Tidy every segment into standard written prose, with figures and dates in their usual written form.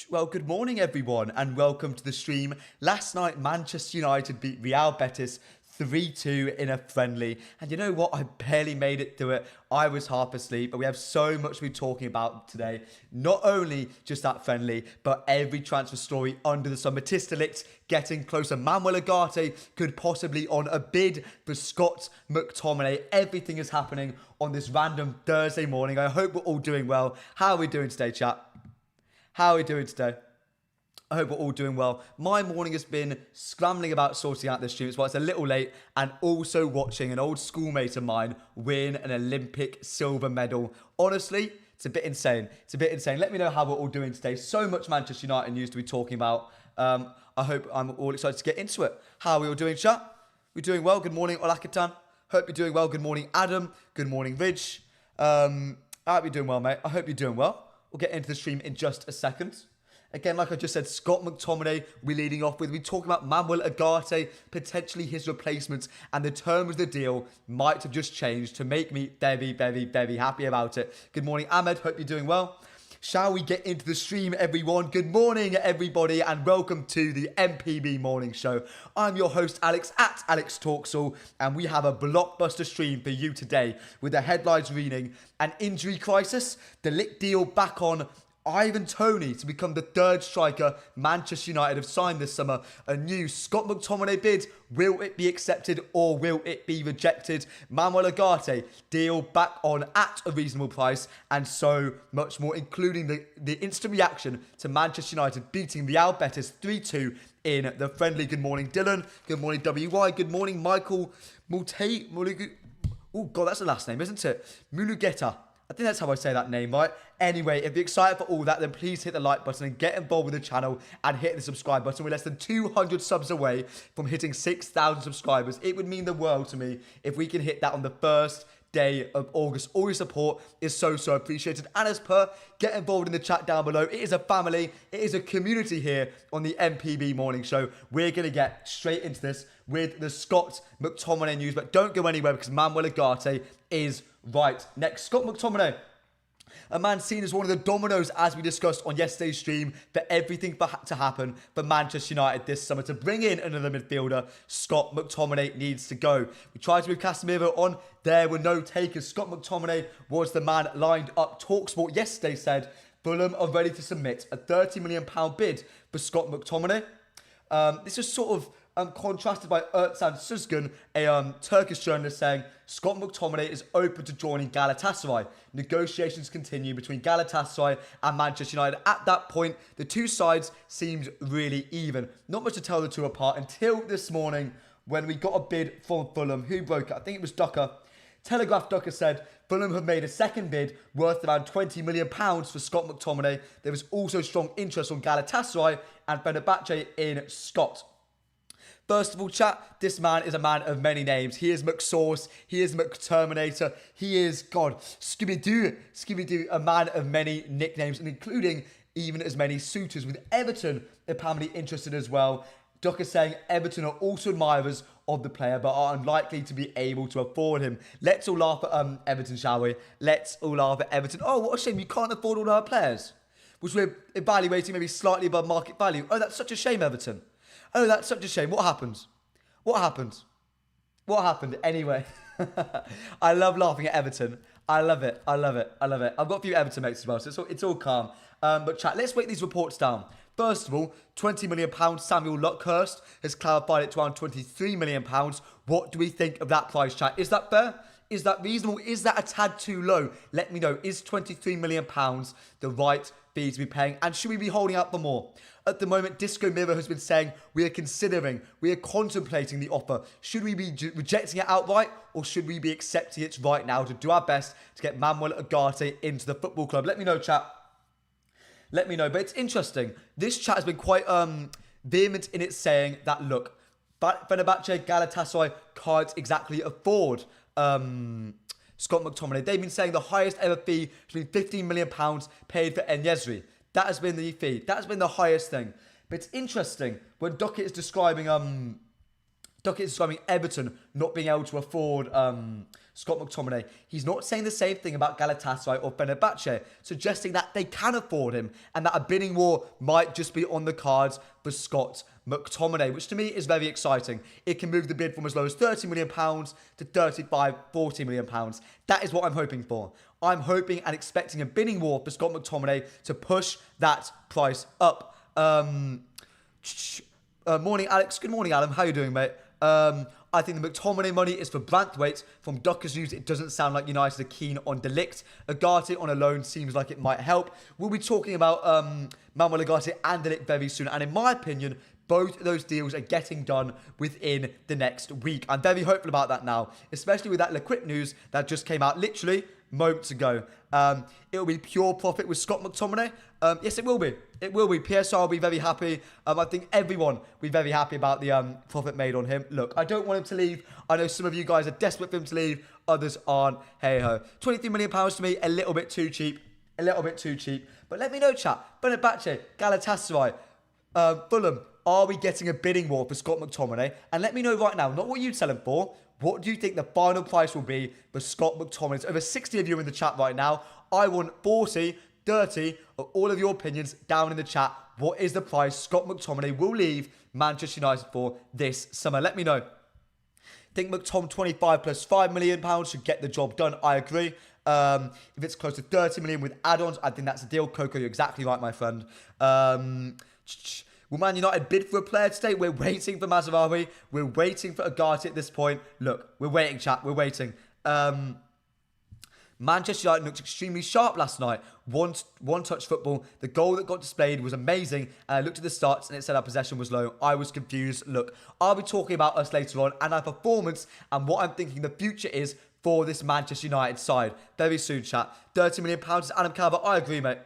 Well, good morning, everyone, and welcome to the stream. Last night, Manchester United beat Real Betis 3-2 in a friendly. And you know what? I barely made it through it. I was half asleep, but we have so much to be talking about today. Not only just that friendly, but every transfer story under the sun. Matista Ligt getting closer. Manuel Ugarte could possibly on a bid for Scott McTominay. Everything is happening on this random Thursday morning. I hope we're all doing well. How are we doing today, chat? How are we doing today? I hope we're all doing well. My morning has been scrambling about sorting out this stream. It's why it's a little late, and also watching an old schoolmate of mine win an Olympic silver medal. Honestly, it's a bit insane. It's a bit insane. Let me know how we're all doing today. So much Manchester United news to be talking about. I hope I'm all excited to get into it. How are we all doing, chat? We're doing well. Good morning, Olakatan. Hope you're doing well. Good morning, Adam. Good morning, Ridge. I hope you're doing well, mate. I hope you're doing well. We'll get into the stream in just a second. Again, like I just said, Scott McTominay we're leading off with. We're talking about Manuel Ugarte, potentially his replacement, and the terms of the deal might have just changed to make me very, very, very happy about it. Good morning, Ahmed. Hope you're doing well. Shall we get into the stream, everyone? Good morning, everybody, and welcome to the MPB Morning Show. I'm your host, Alex, at Alex Talksall, and we have a blockbuster stream for you today with the headlines reading: an injury crisis, the Ligt deal back on, Ivan Toney to become the third striker Manchester United have signed this summer, a new Scott McTominay bid, will it be accepted or will it be rejected? Manuel Ugarte deal back on at a reasonable price, and so much more, including the instant reaction to Manchester United beating Real Betis 3-2 in the friendly. Good morning, Dylan. Good morning, WY. Good morning, Michael Mulugeta. Oh, God, that's the last name, isn't it? Mulugeta. I think that's how I say that name, right? Anyway, if you're excited for all that, then please hit the like button and get involved with the channel and hit the subscribe button. We're less than 200 subs away from hitting 6,000 subscribers. It would mean the world to me if we can hit that on the first day of August. All your support is so appreciated. And as per, get involved in the chat down below. It is a family. It is a community here on the MPB Morning Show. We're going to get straight into this with the Scott McTominay news. But don't go anywhere because Manuel Ugarte is right. Next, Scott McTominay. A man seen as one of the dominoes, as we discussed on yesterday's stream, for everything to happen for Manchester United this summer. To bring in another midfielder, Scott McTominay needs to go. We tried to move Casemiro on. There were no takers. Scott McTominay was the man lined up. TalkSport yesterday said Fulham are ready to submit a £30 million bid for Scott McTominay. This is sort of contrasted by Ertan Suzgun, a Turkish journalist, saying Scott McTominay is open to joining Galatasaray. Negotiations continue between Galatasaray and Manchester United. At that point, the two sides seemed really even. Not much to tell the two apart until this morning when we got a bid from Fulham. Who broke it? I think it was Ducker. Telegraph Ducker said Fulham have made a second bid worth around £20 million for Scott McTominay. There was also strong interest from Galatasaray and Fenerbahce in Scott. First of all, chat, this man is a man of many names. He is McSauce, he is McTerminator, he is, God, Scooby-Doo, a man of many nicknames, and including even as many suitors, with Everton apparently interested as well. Duck is saying Everton are also admirers of the player, but are unlikely to be able to afford him. Let's all laugh at Everton, shall we? Let's all laugh at Everton. Oh, what a shame, you can't afford all our players, which we're evaluating maybe slightly above market value. Oh, that's such a shame, Everton. Oh, that's such a shame. What happened? What happened? What happened? Anyway, I love laughing at Everton. I love it. I love it. I love it. I've got a few Everton mates as well, so it's all calm. But chat, let's break these reports down. First of all, £20 million, Samuel Luckhurst has clarified it to around £23 million. What do we think of that price, chat? Is that fair? Is that reasonable? Is that a tad too low? Let me know. Is £23 million the right fee to be paying? And should we be holding out for more? At the moment, Disco Mirror has been saying we are contemplating the offer. Should we be rejecting it outright, or should we be accepting it right now to do our best to get Manuel Ugarte into the football club? Let me know, chat. Let me know. But it's interesting. This chat has been quite vehement in its saying that, look, Fenerbahce, Galatasaray can't exactly afford Scott McTominay. They've been saying the highest ever fee should be £15 million paid for En-Nesyri. That has been the fee. That has been the highest thing. But it's interesting when Duckett is describing Everton not being able to afford Scott McTominay. He's not saying the same thing about Galatasaray or Fenerbahce, suggesting that they can afford him and that a bidding war might just be on the cards for Scott McTominay, which to me is very exciting. It can move the bid from as low as £30 million to £40 million. That is what I'm hoping for. I'm hoping and expecting a bidding war for Scott McTominay to push that price up. Morning, Alex. Good morning, Adam. How you doing, mate? I think the McTominay money is for Branthwaite. From Ducker's news, it doesn't sound like United are keen on De Ligt. Ugarte on a loan seems like it might help. We'll be talking about Manuel Ugarte and De Ligt very soon. And in my opinion, both of those deals are getting done within the next week. I'm very hopeful about that now, especially with that liquid news that just came out literally moments ago. It will be pure profit with Scott McTominay. Yes, it will be. It will be. PSR will be very happy. I think everyone will be very happy about the profit made on him. Look, I don't want him to leave. I know some of you guys are desperate for him to leave. Others aren't. Hey-ho. £23 million to me, a little bit too cheap. A little bit too cheap. But let me know, chat. Fenerbahce, Galatasaray, Fulham. Are we getting a bidding war for Scott McTominay? And let me know right now, not what you sell him for. What do you think the final price will be for Scott McTominay? There's over 60 of you in the chat right now. I want 40, 30 of all of your opinions down in the chat. What is the price Scott McTominay will leave Manchester United for this summer? Let me know. Think McTom 25 plus £5 million should get the job done. I agree. If it's close to 30 million with add-ons, I think that's a deal. Coco, you're exactly right, my friend. Will Man United bid for a player today? We're waiting for Mazraoui. We're waiting for Ugarte at this point. Look, we're waiting, chat. We're waiting. Manchester United looked extremely sharp last night. One-touch football. The goal that got displayed was amazing. And I looked at the stats and it said our possession was low. I was confused. Look, I'll be talking about us later on and our performance and what I'm thinking the future is for this Manchester United side. Very soon, chat. £30 million is Adam Calvert. I agree, mate.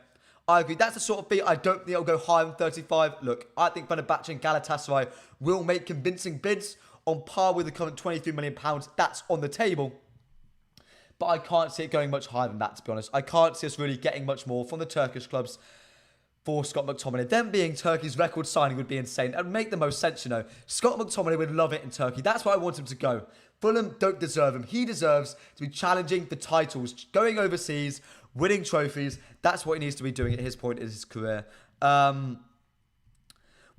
I agree. That's the sort of fee I don't think it'll go higher than 35. Look, I think Fenerbahce and Galatasaray will make convincing bids on par with the current £23 million. That's on the table. But I can't see it going much higher than that, to be honest. I can't see us really getting much more from the Turkish clubs for Scott McTominay. Them being Turkey's record signing would be insane. It would make the most sense, you know. Scott McTominay would love it in Turkey. That's why I want him to go. Fulham don't deserve him. He deserves to be challenging for titles, going overseas, winning trophies. That's what he needs to be doing at his point in his career. We're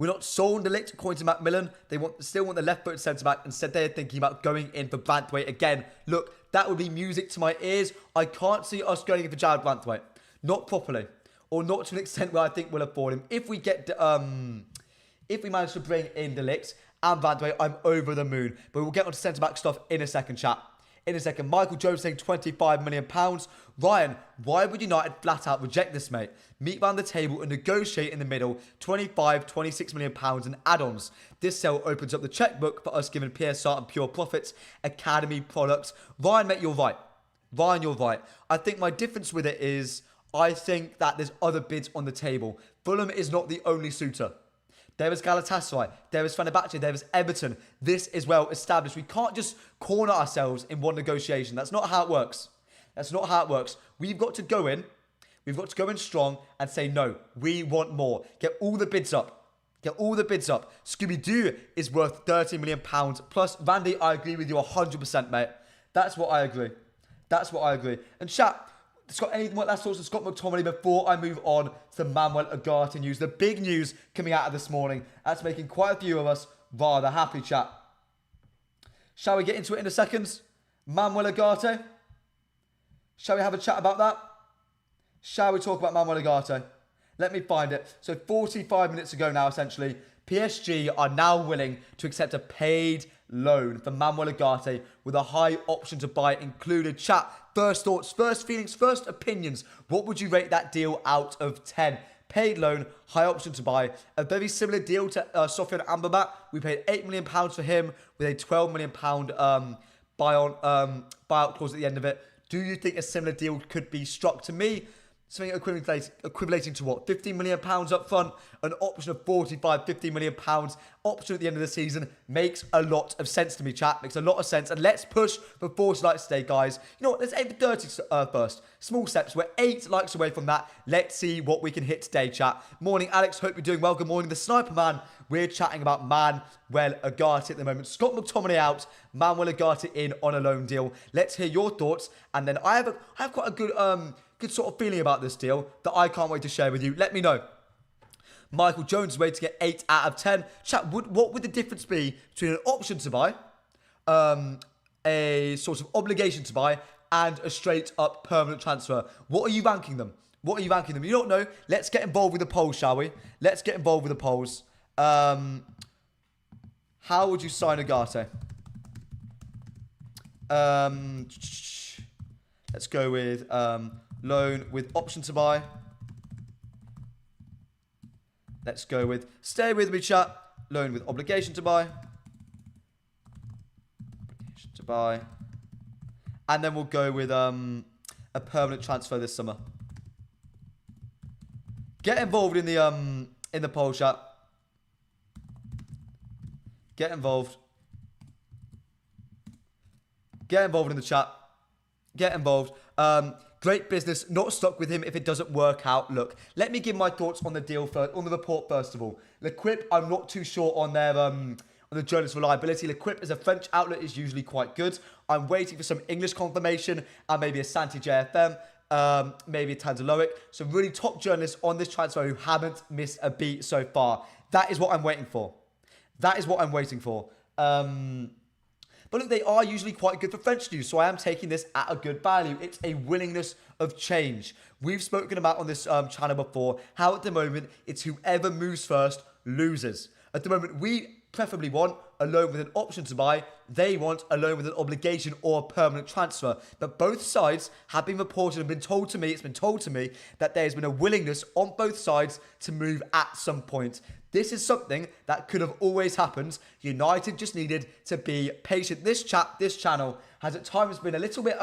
not sold on De Ligt, according to Macmillan. They still want the left-footed centre-back. Instead, they're thinking about going in for Branthwaite again. Look, that would be music to my ears. I can't see us going in for Jared Branthwaite. Not properly. Or not to an extent where I think we'll afford him. If we manage to bring in De Ligt and Branthwaite, I'm over the moon. But we'll get on to centre-back stuff in a second, chat. In a second, Michael Jones saying £25 million. Ryan, why would United flat out reject this, mate? Meet round the table and negotiate in the middle, £26 million and add-ons. This sale opens up the checkbook for us giving PSR and Pure Profits Academy products. Ryan, mate, you're right. Ryan, you're right. I think my difference with it is I think that there's other bids on the table. Fulham is not the only suitor. There is Galatasaray, there is Fenerbahce, there is Everton. This is well established. We can't just corner ourselves in one negotiation. That's not how it works. That's not how it works. We've got to go in. We've got to go in strong and say, no, we want more. Get all the bids up. Get all the bids up. Scooby-Doo is worth £30 million. Plus, Randy, I agree with you 100%, mate. That's what I agree. That's what I agree. And chat, Scott, anything what last thoughts on Scott McTominay before I move on to Manuel Ugarte news? The big news coming out of this morning. That's making quite a few of us rather happy, chat. Shall we get into it in a second? Manuel Ugarte? Shall we have a chat about that? Shall we talk about Manuel Ugarte? Let me find it. So 45 minutes ago now, essentially, PSG are now willing to accept a paid loan for Manuel Ugarte with a high option to buy included. Chat, first thoughts, first feelings, first opinions. What would you rate that deal out of 10? Paid loan, high option to buy. A very similar deal to Sofiane Amrabat. We paid £8 million for him with a £12 million buyout clause at the end of it. Do you think a similar deal could be struck? To me, Something equivalating to what? £15 million up front, an option of 45, £50 million option at the end of the season makes a lot of sense to me, chat. Makes a lot of sense. And let's push for 40 likes today, guys. You know what? Let's aim for 30 first. Small steps. We're 8 likes away from that. Let's see what we can hit today, chat. Morning, Alex. Hope you're doing well. Good morning, the Sniper Man. We're chatting about Manuel Ugarte at the moment. Scott McTominay out, Manuel Ugarte in on a loan deal. Let's hear your thoughts. And then I have quite a good sort of feeling about this deal that I can't wait to share with you. Let me know. Michael Jones is waiting to get 8 out of 10. Chat, what would the difference be between an option to buy, a sort of obligation to buy, and a straight up permanent transfer? What are you ranking them? What are you ranking them? You don't know. Let's get involved with the polls, shall we? Let's get involved with the polls. How would you sign Ugarte? Let's go with loan with option to buy. Let's go with, stay with me, chat. Loan with obligation to buy. Obligation to buy. And then we'll go with a permanent transfer this summer. Get involved in the poll, chat. Get involved. Get involved in the chat. Get involved. Great business. Not stuck with him if it doesn't work out. Look, let me give my thoughts on the deal first, on the report first of all. L'Equipe, I'm not too sure on their on the journalist reliability. L'Equipe as a French outlet is usually quite good. I'm waiting for some English confirmation and maybe a Santi JFM, maybe a Tanzaloic. Some really top journalists on this transfer who haven't missed a beat so far. That is what I'm waiting for. That is what I'm waiting for. But look, they are usually quite good for French news, so I am taking this at a good value. It's a willingness of change. We've spoken about on this channel before how at the moment it's whoever moves first loses. At the moment, we preferably want a loan with an option to buy. They want a loan with an obligation or a permanent transfer. But both sides have been reported and been told to me, it's been told to me, that there's been a willingness on both sides to move at some point. This is something that could have always happened. United just needed to be patient. This channel has at times been a little bit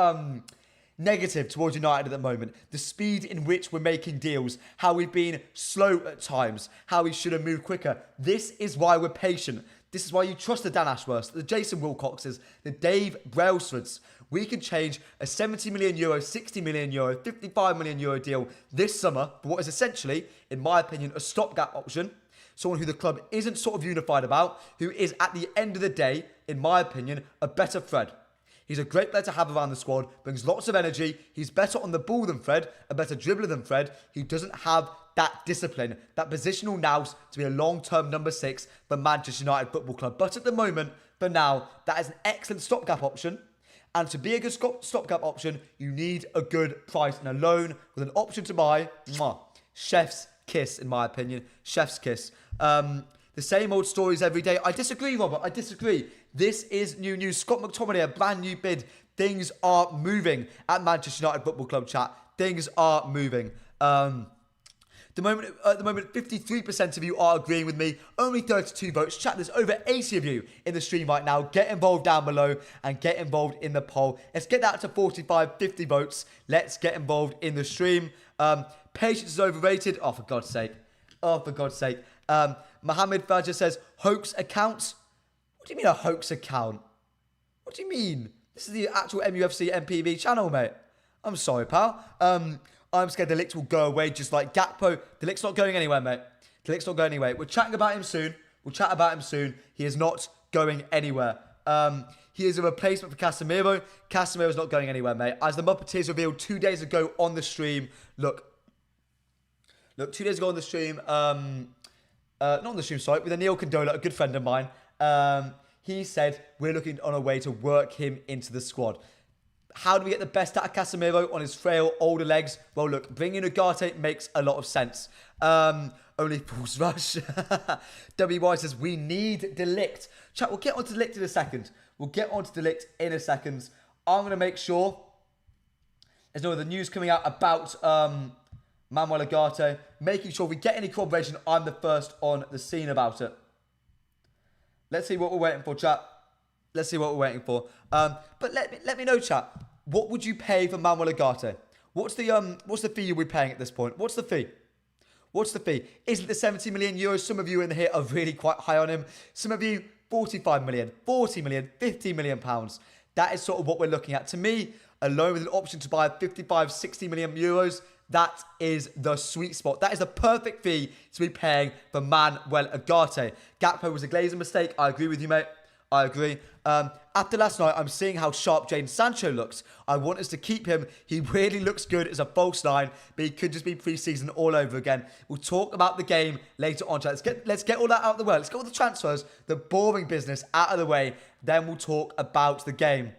negative towards United at the moment. The speed in which we're making deals, how we've been slow at times, how we should have moved quicker. This is why we're patient. This is why you trust the Dan Ashworths, the Jason Wilcoxes, the Dave Brailsfords. We can change a €70 million, €60 million, €55 million deal this summer for what is essentially, in my opinion, a stopgap option. Someone who the club isn't sort of unified about, who is, at the end of the day, in my opinion, a better Fred. He's a great player to have around the squad, brings lots of energy. He's better on the ball than Fred, a better dribbler than Fred. He doesn't have that discipline, that positional nous to be a long-term number 6 for Manchester United Football Club. But at the moment, for now, that is an excellent stopgap option. And to be a good stopgap option, you need a good price and a loan with an option to buy. Mwah. Chef's kiss, in my opinion. Chef's kiss. The same old stories every day. I disagree, Robert. I disagree. This is new news. Scott McTominay, a brand new bid. Things are moving at Manchester United Football Club, chat. Things are moving. At the moment, 53% of you are agreeing with me. Only 32 votes. Chat, there's over 80 of you in the stream right now. Get involved down below and get involved in the poll. Let's get that to 45, 50 votes. Let's get involved in the stream. Patience is overrated. Oh, for God's sake. Oh, for God's sake. Mohammed Fajr says, hoax account? What do you mean a hoax account? What do you mean? This is the actual mufcMPB channel, mate. I'm sorry, pal. I'm scared the Licks will go away just like Gakpo. The Licks not going anywhere, mate. The Licks not going anywhere. We're chatting about him soon. We'll chat about him soon. He is not going anywhere. He is a replacement for Casemiro. Casemiro's not going anywhere, mate. As the Muppeteers revealed 2 days ago on the stream. Look, 2 days ago on the stream. Not on the stream, sorry. With Neil Condola, a good friend of mine. He said, we're looking on a way to work him into the squad. How do we get the best out of Casemiro on his frail, older legs? Well, look, bringing Ugarte makes a lot of sense. Only Paul's rush. WY says, we need De Ligt. Chat, we'll get on to De Ligt in a second. I'm going to make sure there's no other news coming out about Manuel Ugarte. Making sure we get any corroboration, I'm the first on the scene about it. Let's see what we're waiting for, chat. Let's see what we're waiting for. But let me know, chat. What would you pay for Manuel Ugarte? what's the fee you'll be paying at this point? What's the fee? What's the fee? Is it the 70 million euros? Some of you in here are really quite high on him. Some of you, 45 million, 40 million, 50 million pounds. That is sort of what we're looking at. To me, alone with an option to buy 55, 60 million euros, that is the sweet spot. That is the perfect fee to be paying for Manuel Ugarte. Gakpo was a glazing mistake. I agree with you, mate. I agree. After last night, I'm seeing how sharp Jadon Sancho looks. I want us to keep him. He really looks good as a false nine, but he could just be pre-season all over again. We'll talk about the game later on. Let's get all that out of the way. Let's get all the transfers, the boring business out of the way. Then we'll talk about the game.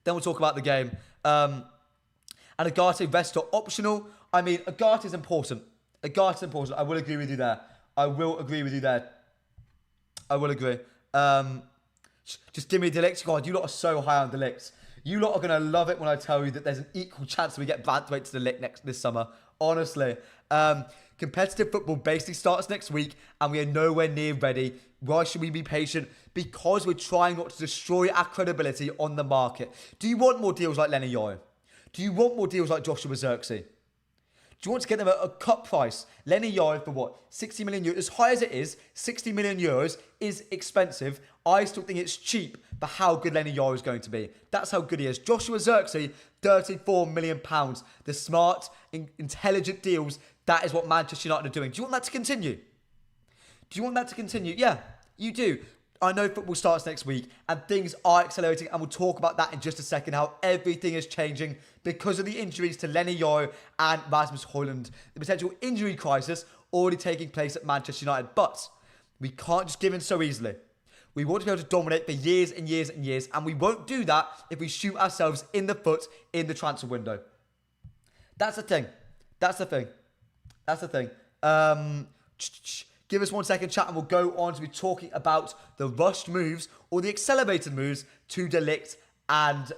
And Ugarte rest are optional. I mean, Ugarte is important. I will agree with you there. I will agree. Just give me De Ligt. God, you lot are so high on De Ligt. You lot are going to love it when I tell you that there's an equal chance that we get Banthwaite to De Ligt this summer. Honestly. Competitive football basically starts next week and we are nowhere near ready. Why should we be patient? Because we're trying not to destroy our credibility on the market. Do you want more deals like Lenny Yoro? Do you want more deals like Joshua Zirkzee? Do you want to get them at a cut price? Lenny Yoro for what? 60 million euros. As high as it is, 60 million euros is expensive. I still think it's cheap for how good Lenny Yoro is going to be. That's how good he is. Joshua Zirkzee, 34 million pounds. The smart, intelligent deals, that is what Manchester United are doing. Do you want that to continue? Yeah, you do. I know football starts next week and things are accelerating and we'll talk about that in just a second, how everything is changing because of the injuries to Lenny Yoro and Rasmus Højlund. The potential injury crisis already taking place at Manchester United, but we can't just give in so easily. We want to be able to dominate for years and years and years, and we won't do that if we shoot ourselves in the foot in the transfer window. That's the thing. Give us 1 second, chat, and we'll go on to be talking about the rushed moves or the accelerated moves to De Ligt and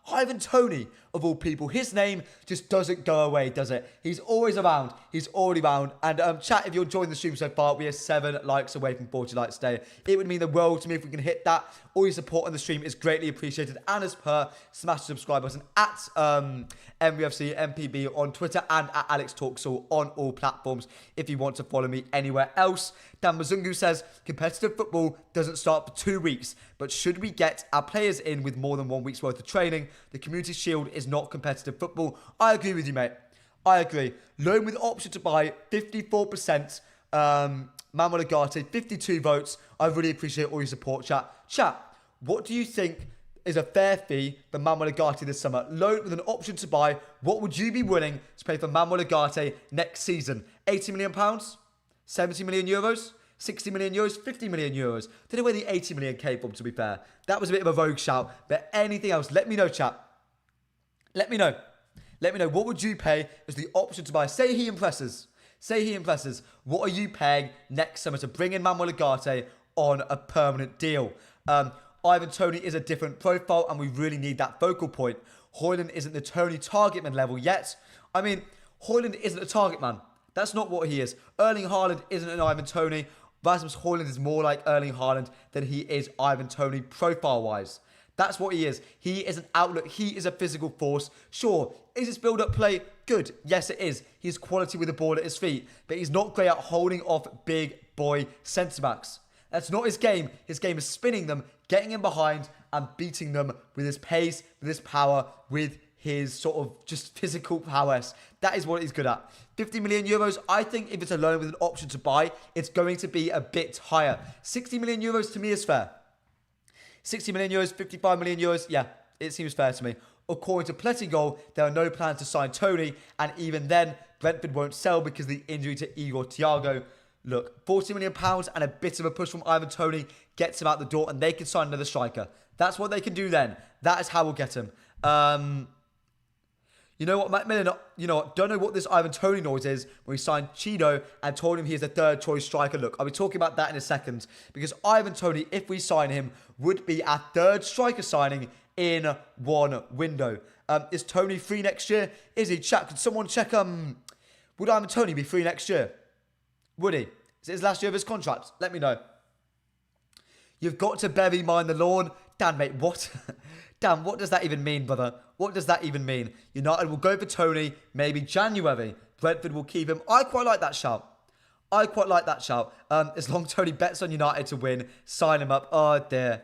Ivan Toney, of all people. His name just doesn't go away, does it? He's always around. He's already around. And chat, if you're enjoying the stream so far, we are 7 likes away from 40 likes today. It would mean the world to me if we can hit that. All your support on the stream is greatly appreciated. And as per, smash the subscribe button at mufcMPB on Twitter and at Alex Talksall on all platforms if you want to follow me anywhere else. Dan Mazungu says, competitive football doesn't start for 2 weeks, but should we get our players in with more than 1 week's worth of training? The Community Shield is not competitive football. I agree with you, mate. I agree. Loan with option to buy, 54%. Manuel Ugarte, 52 votes. I really appreciate all your support, chat. Chat, what do you think is a fair fee for Manuel Ugarte this summer? Loan with an option to buy. What would you be willing to pay for Manuel Ugarte next season? 80 million pounds? 70 million euros? 60 million euros? 50 million euros? Don't know where the 80 million came from, to be fair. That was a bit of a rogue shout. But anything else, let me know, chat. Let me know. What would you pay as the option to buy? Say he impresses. What are you paying next summer to bring in Manuel Ugarte on a permanent deal? Ivan Toney is a different profile and we really need that focal point. Højlund isn't the Toney target man level yet. I mean, Højlund isn't a target man. That's not what he is. Erling Haaland isn't an Ivan Toney. Rasmus Højlund is more like Erling Haaland than he is Ivan Toney profile-wise. That's what he is. He is an outlet. He is a physical force. Sure, is his build-up play good? Yes, it is. He's quality with the ball at his feet, but he's not great at holding off big boy centre-backs. That's not his game. His game is spinning them, getting in behind, and beating them with his pace, with his power, with his sort of just physical prowess. That is what he's good at. 50 million euros, I think if it's a loan with an option to buy, it's going to be a bit higher. 60 million euros to me is fair. 60 million euros, 55 million euros, yeah, it seems fair to me. According to Plettingol, there are no plans to sign Toney, and even then, Brentford won't sell because of the injury to Igor Thiago. Look, £40 million and a bit of a push from Ivan Toney gets him out the door, and they can sign another striker. That's what they can do then. That is how we'll get him. You know what, Macmillan, don't know what this Ivan Toney noise is when we signed Chido and told him he is a third choice striker. Look, I'll be talking about that in a second because Ivan Toney, if we sign him, would be our third striker signing in one window. Is Toney free next year? Is he? Chat, could someone check, would Ivan Toney be free next year? Would he? Is it his last year of his contract? Let me know. You've got to bury mine the lawn. Dan, mate, what? Damn, what does that even mean, brother? What does that even mean? United will go for Toney, maybe January. Brentford will keep him. I quite like that shout. As long as Toney bets on United to win, sign him up. Oh dear,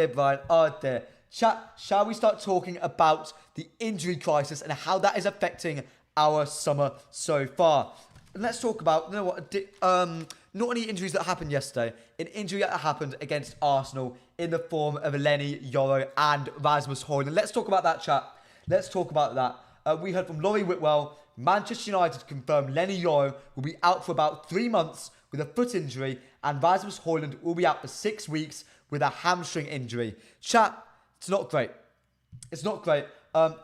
Brian. Oh dear. Chat, shall we start talking about the injury crisis and how that is affecting our summer so far? And let's talk about, not any injuries that happened yesterday. An injury that happened against Arsenal in the form of Eleni Yoro and Rasmus Højlund. Let's talk about that, chat. Let's talk about that. We heard from Laurie Whitwell, Manchester United confirmed Lenny Yoro will be out for about 3 months with a foot injury, and Rasmus Højlund will be out for 6 weeks with a hamstring injury. Chat, it's not great.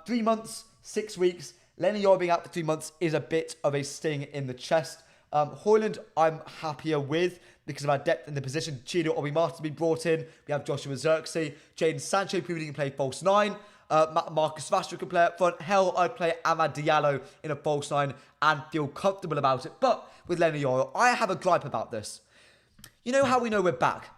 3 months, 6 weeks. Lenny Yoro being out for 3 months is a bit of a sting in the chest. Højlund, I'm happier with because of our depth in the position. Chido Obi-Martin be brought in. We have Joshua Zirkzee. Jadon Sancho proving he can play false 9. Marcus Rashford can play up front. Hell, I'd play Amad Diallo in a false 9 and feel comfortable about it. But with Lenny Yoro, I have a gripe about this. You know how we know we're back?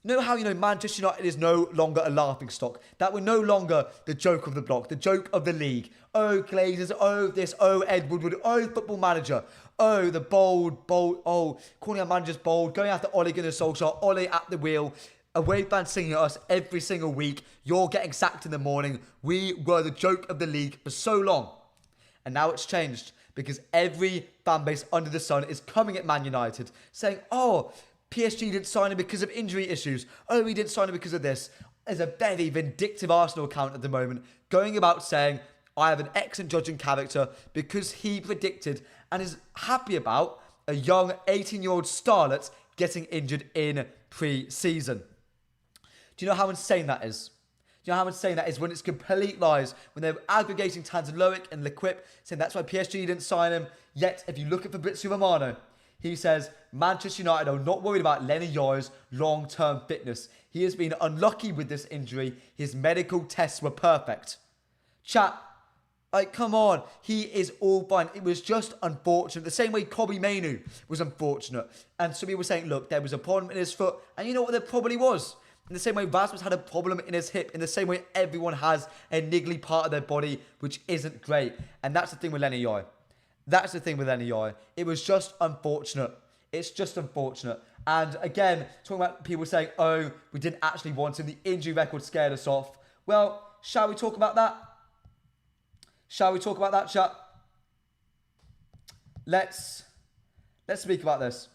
You know how Manchester United is no longer a laughingstock? That we're no longer the joke of the block, the joke of the league. Oh, Glazers, oh this, oh Ed Woodward, oh Football Manager. Oh, the bold, oh, calling our managers bold, going after Ole Gunnar Solskjaer, Ole at the wheel. Away fans singing at us every single week. You're getting sacked in the morning. We were the joke of the league for so long. And now it's changed because every fan base under the sun is coming at Man United saying, oh, PSG didn't sign him because of injury issues. Oh, we didn't sign him because of this. There's a very vindictive Arsenal account at the moment going about saying, I have an excellent judging character because he predicted and is happy about a young 18-year-old starlet getting injured in pre-season. Do you know how insane that is? Do you know how insane that is when it's complete lies, when they're aggregating Tanzaloic and L'Equipe, saying that's why PSG didn't sign him. Yet, if you look at Fabrizio Romano, he says Manchester United are not worried about Lenny Yoro's long-term fitness. He has been unlucky with this injury. His medical tests were perfect. Chat, like, come on. He is all fine. It was just unfortunate. The same way Kobbie Mainoo was unfortunate. And some people were saying, look, there was a problem in his foot. And you know what there probably was? In the same way Rasmus had a problem in his hip. In the same way everyone has a niggly part of their body, which isn't great. And that's the thing with Lenny Yoro. It was just unfortunate. It's just unfortunate. And again, talking about people saying, oh, we didn't actually want him. The injury record scared us off. Well, shall we talk about that? Chat? Let's speak about this.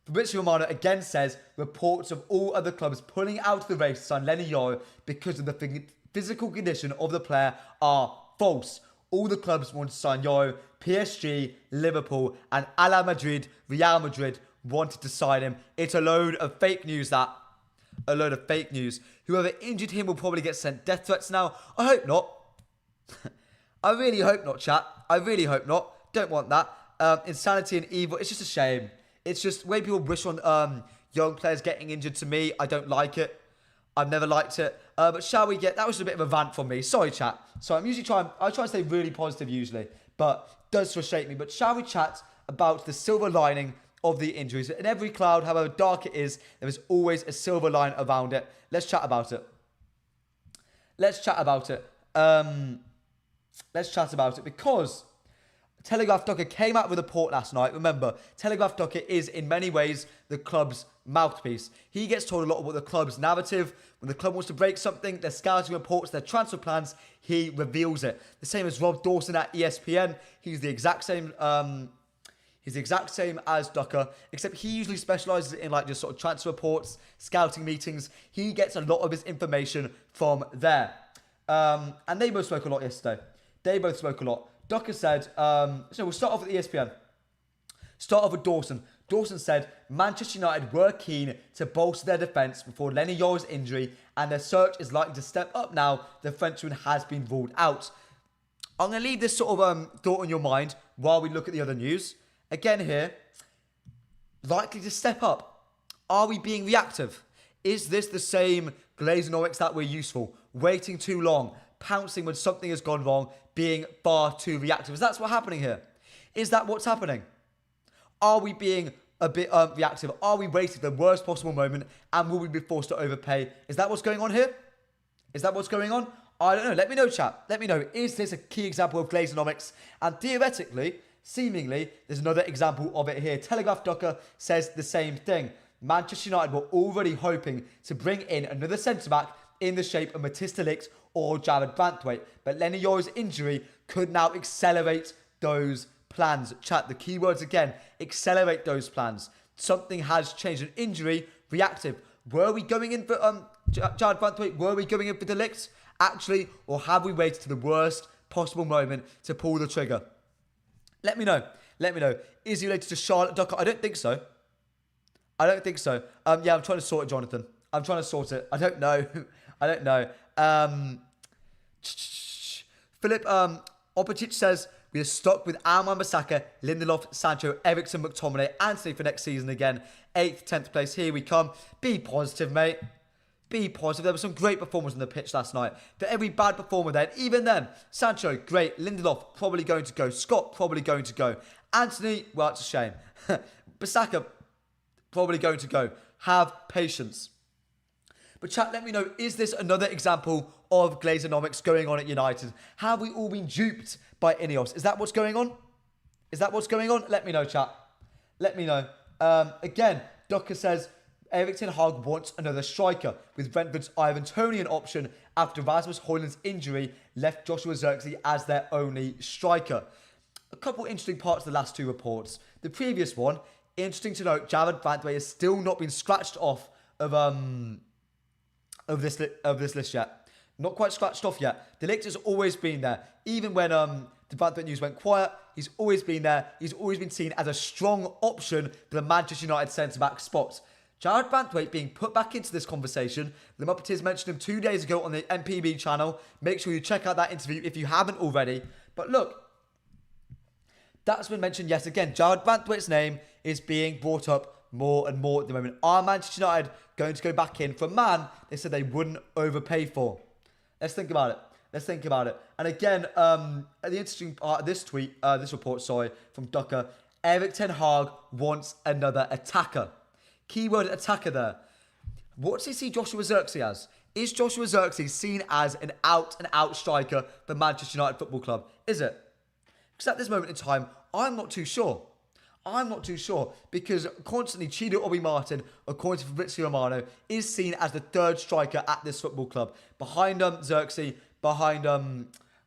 Fabrizio Romano again says reports of all other clubs pulling out of the race to sign Lenny Yoro because of the physical condition of the player are false. All the clubs want to sign Yoro. PSG, Liverpool, and Real Madrid wanted to sign him. It's a load of fake news, that. A load of fake news. Whoever injured him will probably get sent death threats now. I hope not. I really hope not, chat. I really hope not. Don't want that. Insanity and evil. It's just a shame. It's just when people wish on young players getting injured. To me, I don't like it. I've never liked it. But shall we get... That was a bit of a rant from me. Sorry, chat. So I try to stay really positive usually. But it does frustrate me. But shall we chat about the silver lining of the injuries? In every cloud, however dark it is, there is always a silver line around it. Let's chat about it. Because Telegraph Docker came out with a report last night. Remember, Telegraph Docker is in many ways the club's mouthpiece. He gets told a lot about the club's narrative. When the club wants to break something, their scouting reports, their transfer plans, he reveals it. The same as Rob Dawson at ESPN. He's the exact same as Docker, except he usually specialises in like just sort of transfer reports, scouting meetings. He gets a lot of his information from there. And they both spoke a lot yesterday. Docker said, so we'll start off with ESPN. Start off with Dawson. Dawson said Manchester United were keen to bolster their defence before Lenny Yoro's injury, and their search is likely to step up now the Frenchman has been ruled out. I'm going to leave this sort of thought in your mind while we look at the other news. Again here, likely to step up. Are we being reactive? Is this the same Glazer Norwich that we're useful? Waiting too long, pouncing when something has gone wrong, being far too reactive. Is that what's happening here? Is that what's happening? Are we being a bit reactive? Are we waiting for the worst possible moment and will we be forced to overpay? Is that what's going on here? Is that what's going on? I don't know. Let me know, chat. Let me know. Is this a key example of Glazonomics? And theoretically, seemingly, there's another example of it here. Telegraph Ducker says the same thing. Manchester United were already hoping to bring in another centre-back in the shape of Matthijs de Ligt or Jared Branthwaite. But Lenny Yora's injury could now accelerate those plans. Chat, the keywords again, accelerate those plans. Something has changed. An injury, reactive. Were we going in for Jared Branthwaite? Were we going in for de Ligt? Actually, or have we waited to the worst possible moment to pull the trigger? Let me know. Let me know. Is he related to Charlotte Ducker? I don't think so. I don't think so. Yeah, I'm trying to sort it, Jonathan. I'm trying to sort it. I don't know. I don't know. Philip Opicic says, we are stuck with Alman-Bissaka, Lindelof, Sancho, Eriksen, McTominay, Anthony for next season again. 8th, 10th place. Here we come. Be positive, mate. Be positive. There were some great performers on the pitch last night. For every bad performer then, even then, Sancho, great. Lindelof, probably going to go. Scott, probably going to go. Anthony, well, it's a shame. Bissaka, probably going to go. Have patience. But chat, let me know, is this another example of Glazonomics going on at United? Have we all been duped by Ineos? Is that what's going on? Is that what's going on? Let me know, chat. Let me know. Again, Ducker says, Erik ten Hag wants another striker, with Brentford's Ivan Toney an option after Rasmus Højlund's injury left Joshua Zirkzee as their only striker. A couple interesting parts of the last two reports. The previous one, interesting to note, Jared Branthwaite has still not been scratched off of this list yet. Not quite scratched off yet. De Ligt has always been there. Even when the Branthwaite news went quiet, he's always been there. He's always been seen as a strong option for the Manchester United centre-back spot. Jared Branthwaite being put back into this conversation. The Muppeteers mentioned him 2 days ago on the MPB channel. Make sure you check out that interview if you haven't already. But look, that's been mentioned yet again. Jared Branthwaite's name is being brought up more and more at the moment. Are Manchester United going to go back in for a man they said they wouldn't overpay for? Let's think about it. Let's think about it. And again, the interesting part of this report, from Ducker, Erik ten Hag wants another attacker. Keyword attacker there. What does he see Joshua Zirkzee as? Is Joshua Zirkzee seen as an out-and-out striker for Manchester United Football Club? Is it? Because at this moment in time, I'm not too sure. I'm not too sure because constantly Chido Obi-Martin, according to Fabrizio Romano, is seen as the third striker at this football club. Behind Zirkzee, behind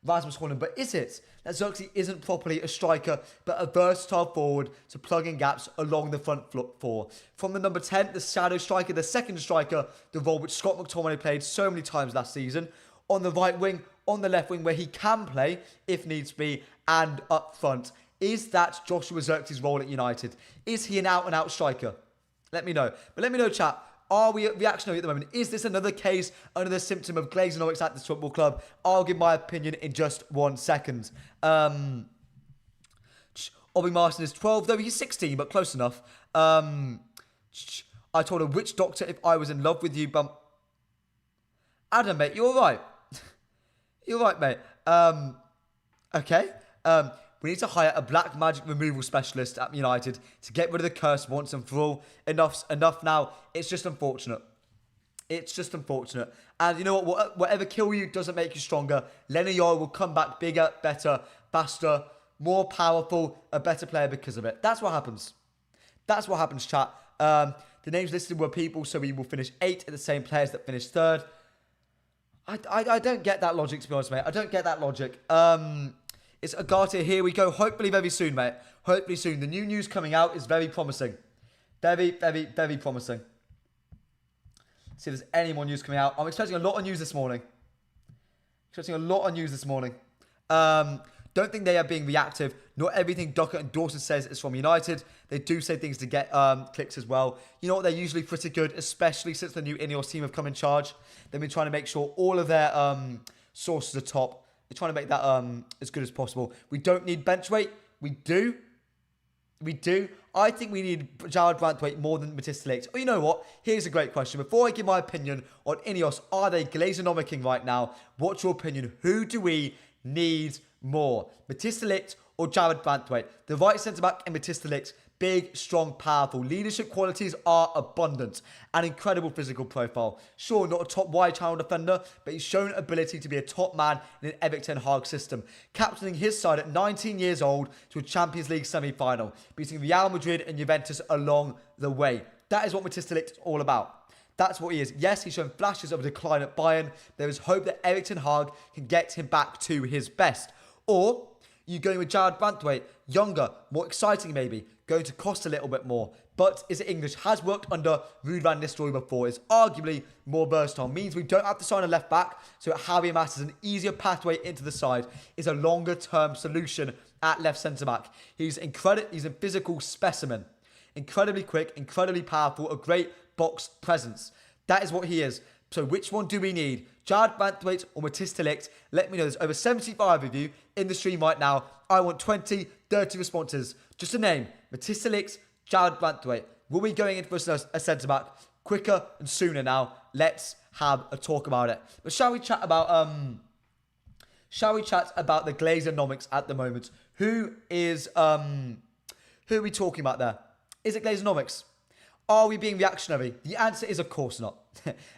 Rasmus Højlund. But is it that Zirkzee isn't properly a striker, but a versatile forward to plug in gaps along the front four? From the number 10, the shadow striker, the second striker, the role which Scott McTominay played so many times last season. On the right wing, on the left wing, where he can play, if needs be, and up front. Is that Joshua Zirkzee's role at United? Is he an out-and-out striker? Let me know. But let me know, chat. Are we reactionary at the moment? Is this another case, another symptom of Glazonomics at this football club? I'll give my opinion in just 1 second. Obi Martin is 12, though he's 16, but close enough. I told a witch doctor if I was in love with you, but... Adam, mate, you're all right. You're right, mate. Okay. We need to hire a black magic removal specialist at United to get rid of the curse once and for all. Enough now. It's just unfortunate. It's just unfortunate. And you know what? Whatever kill you doesn't make you stronger. Lenny Yoro will come back bigger, better, faster, more powerful, a better player because of it. That's what happens. That's what happens, chat. The names listed were people, so we will finish 8 at the same players that finished 3rd. I don't get that logic, to be honest, mate. I don't get that logic. It's Ugarte. Here we go. Hopefully very soon, mate. Hopefully soon. The new news coming out is very promising. Very, very, very promising. See if there's any more news coming out. I'm expecting a lot of news this morning. Don't think they are being reactive. Not everything Ducker and Dawson says is from United. They do say things to get clicks as well. You know what? They're usually pretty good, especially since the new Ineos team have come in charge. They've been trying to make sure all of their sources are top. They're trying to make that as good as possible. We don't need bench weight. We do. I think we need Jared Branthwaite more than Matthijs de Ligt. Oh, you know what? Here's a great question. Before I give my opinion on Ineos, are they Glazonomicing right now? What's your opinion? Who do we need more? Matthijs de Ligt or Jared Branthwaite? The right centre-back and Matthijs de Ligt big, strong, powerful. Leadership qualities are abundant. An incredible physical profile. Sure, not a top wide channel defender, but he's shown ability to be a top man in an Erik ten Hag system. Captaining his side at 19 years old to a Champions League semi-final. Beating Real Madrid and Juventus along the way. That is what Matthijs de Ligt is all about. That's what he is. Yes, he's shown flashes of a decline at Bayern. There is hope that Erik ten Hag can get him back to his best. Or you going with Jarrad Branthwaite, younger, more exciting maybe, going to cost a little bit more. But is it English? Has worked under Ruud van Nistelrooy before. Is arguably more versatile. Means we don't have to sign a left back. So Javi Mas is an easier pathway into the side. Is a longer term solution at left centre back. He's a physical specimen. Incredibly quick, incredibly powerful, a great box presence. That is what he is. So which one do we need? Jarrad Branthwaite or Matthijs de Ligt? Let me know. There's over 75 of you in the stream right now. I want 20, 30 responses. Just a name. Matthijs de Ligt, Jarrad Branthwaite. Will we going in for a centre-back quicker and sooner now? Let's have a talk about it. But shall we chat about the Glazer-nomics at the moment? Who are we talking about there? Is it Glazer-nomics? Are we being reactionary? The answer is of course not.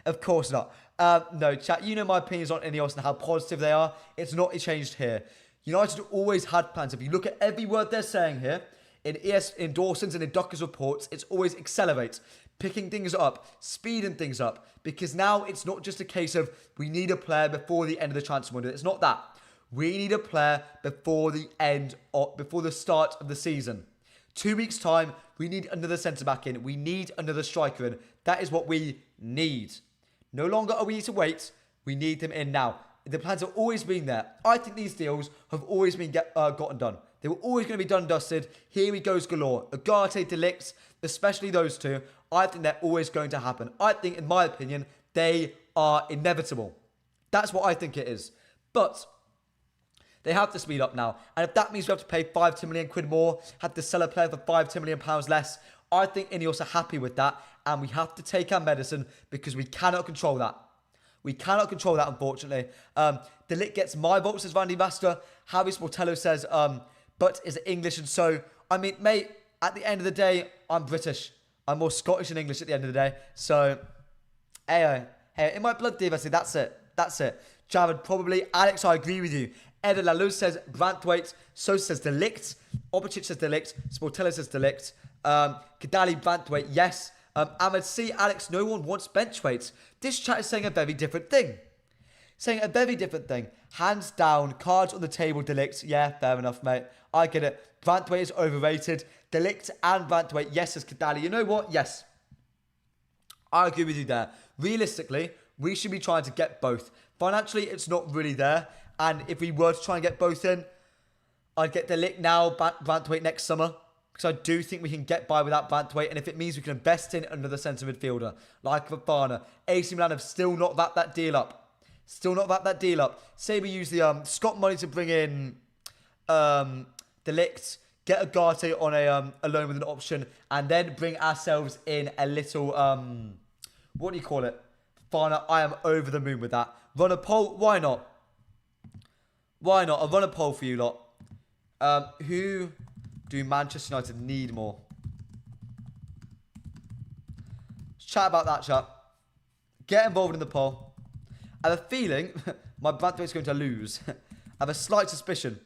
Of course not. No, chat, you know my opinions on Ineos and how positive they are. It's not changed here. United always had plans. If you look at every word they're saying here, in Dawson's and in Docker's reports, it's always accelerate, picking things up, speeding things up. Because now it's not just a case of we need a player before the end of the transfer window. It's not that. We need a player before the start of the season. 2 weeks' time, we need another centre-back in. We need another striker in. That is what we need. No longer are we to wait. We need them in now. The plans have always been there. I think these deals have always been gotten done. They were always going to be done and dusted. Here we goes galore. Ugarte, de Ligt, especially those two. I think they're always going to happen. I think, in my opinion, they are inevitable. That's what I think it is. But they have to speed up now. And if that means we have to pay 5-10 million quid more, have to sell a player for 5-10 million pounds less, I think Ineos are happy with that. And we have to take our medicine because we cannot control that. We cannot control that, unfortunately. De Ligt gets my vote, says Randy Master. Harry Sportello says, but is it English? And so, I mean, mate, at the end of the day, I'm British. I'm more Scottish than English at the end of the day. So, hey, in my blood, Dave, I say, that's it. That's it. Jared, probably. Alex, I agree with you. Ed Lalou says Branthwaite. So says de Ligt. Oberchich says de Ligt. Sportello says de Ligt. Kadali Branthwaite, yes. Ahmed C. Alex, no one wants bench weights. This chat is saying a very different thing. Hands down, cards on the table, de Ligt. Yeah, fair enough, mate. I get it. Branthwaite is overrated. De Ligt and Branthwaite, yes, says Kadali. You know what? Yes. I agree with you there. Realistically, we should be trying to get both. Financially, it's not really there. And if we were to try and get both in, I'd get de Ligt now, Branthwaite next summer. Because I do think we can get by without Branthwaite. And if it means we can invest in another centre midfielder, like Fofana, AC Milan have still not wrapped that deal up. Say we use the Scott money to bring in de Ligt, get Ugarte on a loan with an option, and then bring ourselves in a little, what do you call it? Fofana, I am over the moon with that. Run a poll? Why not? I'll run a poll for you lot. Who do Manchester United need more? Let's chat about that, chat. Get involved in the poll. I have a feeling my Branthwaite's going to lose. I have a slight suspicion.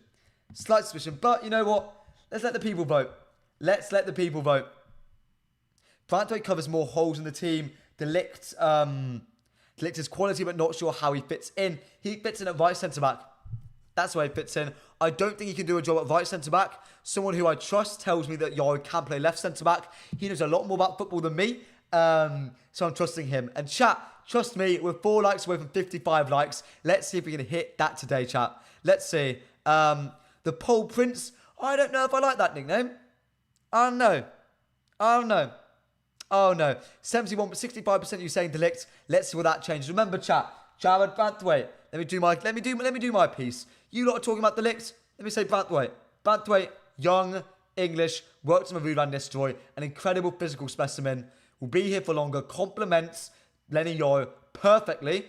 But you know what? Let's let the people vote. Branthwaite covers more holes in the team. De Ligt is quality, but not sure how he fits in. He fits in at right centre-back. That's where he fits in. I don't think he can do a job at right centre-back. Someone who I trust tells me that Yaro can play left centre-back. He knows a lot more about football than me. So I'm trusting him. And chat, trust me, we're 4 likes away from 55 likes. Let's see if we can hit that today, chat. Let's see. The Pole Prince. I don't know if I like that nickname. I don't know. Oh no. 65% you saying de Ligt. Let's see what that changes. Remember, chat. Jarrad Branthwaite. Let me do my piece. You lot are talking about de Ligt. Let me say Branthwaite. Branthwaite, young, English, worked on Ruud van Nistelrooy, an incredible physical specimen. Will be here for longer. Complements Lenny Yoro perfectly.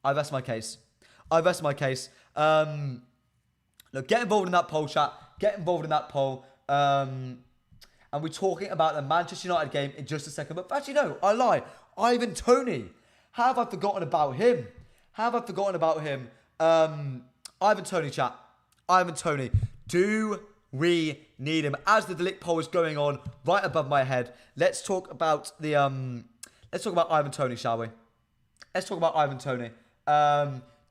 I rest my case. Look, get involved in that poll, chat. And and we're talking about the Manchester United game in just a second. But actually, no, I lie. Ivan Toney. How have I forgotten about him? Ivan Toney, chat. Ivan Toney. Do we need him? As the De Ligt poll is going on right above my head, let's talk about Ivan Toney, shall we? Let's talk about Ivan Toney.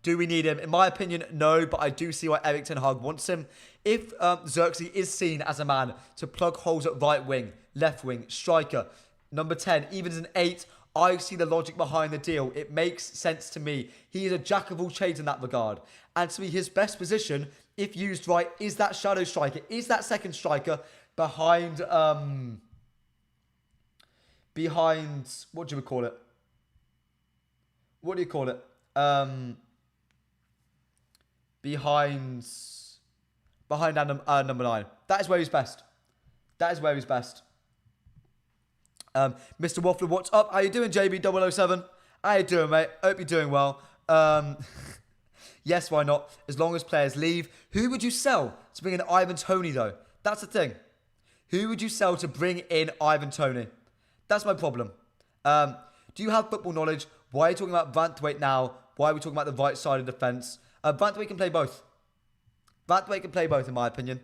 Do we need him? In my opinion, no, but I do see why Erik ten Hag wants him. If Xerxes is seen as a man to plug holes at right wing, left wing, striker, number 10, even as an 8, I see the logic behind the deal. It makes sense to me. He is a jack of all trades in that regard. And to me, his best position, if used right, is that shadow striker, is that second striker behind, what do you call it? Behind number 9. That is where he's best. Mr. Waffler, what's up? How you doing, JB007? How you doing, mate? Hope you're doing well. Yes, why not? As long as players leave. Who would you sell to bring in Ivan Toney, though? That's the thing. Who would you sell to bring in Ivan Toney? That's my problem. Do you have football knowledge? Why are you talking about Branthwaite now? Why are we talking about the right side of defence? Branthwaite can play both. In my opinion.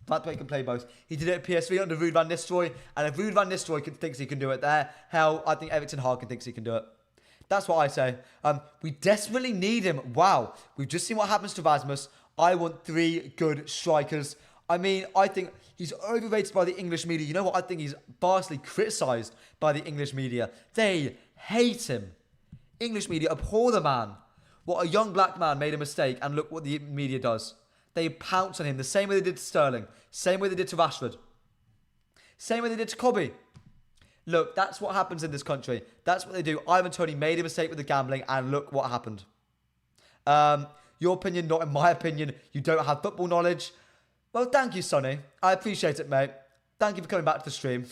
Branthwaite can play both. He did it at PSV under Ruud van Nistelrooy. And if Ruud van Nistelrooy thinks he can do it there, hell, I think Erik ten Hag thinks he can do it. That's what I say. We desperately need him. Wow. We've just seen what happens to Rasmus. I want 3 good strikers. I mean, I think he's overrated by the English media. You know what? I think he's vastly criticised by the English media. They hate him. English media abhor the man. What a young black man made a mistake, and look what the media does. They pounce on him the same way they did to Sterling. Same way they did to Rashford. Same way they did to Kobe. Look, that's what happens in this country. That's what they do. Ivan Toney made a mistake with the gambling, and look what happened. Your opinion, not in my opinion. You don't have football knowledge. Well, thank you, Sonny. I appreciate it, mate. Thank you for coming back to the stream.